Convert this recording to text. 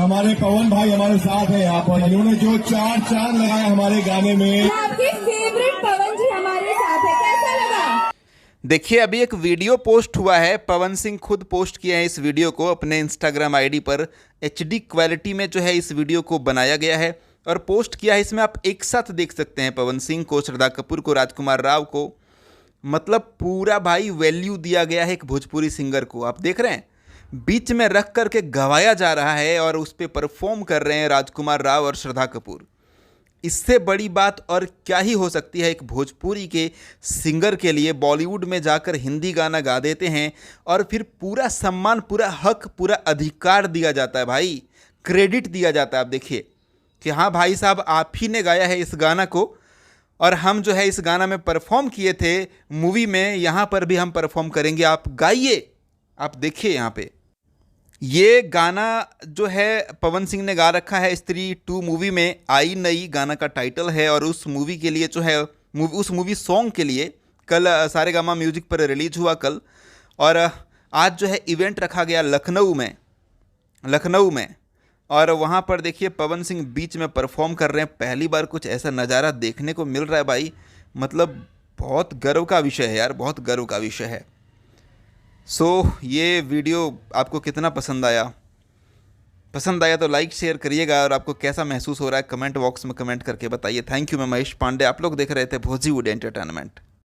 हमारे पवन भाई हमारे साथ है यहाँ पर, इन्होंने जो 4 चांद लगाए हमारे गाने में। आपके फेवरेट पवन जी हमारे साथ है, कैसा लगा? देखिए अभी एक वीडियो पोस्ट हुआ है, पवन सिंह खुद पोस्ट किए हैं इस वीडियो को अपने इंस्टाग्राम आईडी पर। HD क्वालिटी में जो है इस वीडियो को बनाया गया है और पोस्ट किया है। इसमें आप एक साथ देख सकते हैं पवन सिंह को, श्रद्धा कपूर को, राजकुमार राव को। मतलब पूरा भाई वैल्यू दिया गया है एक भोजपुरी सिंगर को। आप देख रहे हैं बीच में रख करके गवाया जा रहा है और उस पर परफॉर्म कर रहे हैं राजकुमार राव और श्रद्धा कपूर। इससे बड़ी बात और क्या ही हो सकती है एक भोजपुरी के सिंगर के लिए। बॉलीवुड में जाकर हिंदी गाना गा देते हैं और फिर पूरा सम्मान, पूरा हक, पूरा अधिकार दिया जाता है भाई, क्रेडिट दिया जाता है। आप देखिए कि हाँ भाई साहब आप ही ने गाया है इस गाना को और हम जो है इस गाना में परफॉर्म किए थे मूवी में, यहाँ पर भी हम परफॉर्म करेंगे, आप गाइए। आप देखिए यहाँ पे ये गाना जो है पवन सिंह ने गा रखा है स्त्री 2 मूवी में। आई नई गाना का टाइटल है और उस मूवी के लिए जो है उस मूवी सॉन्ग के लिए कल सारेगामा म्यूजिक पर रिलीज हुआ कल। और आज जो है इवेंट रखा गया लखनऊ में और वहाँ पर देखिए पवन सिंह बीच में परफॉर्म कर रहे हैं। पहली बार कुछ ऐसा नज़ारा देखने को मिल रहा है भाई, मतलब बहुत गर्व का विषय है यार, बहुत गर्व का विषय है। ये वीडियो आपको कितना पसंद आया तो लाइक शेयर करिएगा और आपको कैसा महसूस हो रहा है कमेंट बॉक्स में कमेंट करके बताइए। थैंक यू, मैं महेश पांडे, आप लोग देख रहे थे भोजीवुड एंटरटेनमेंट।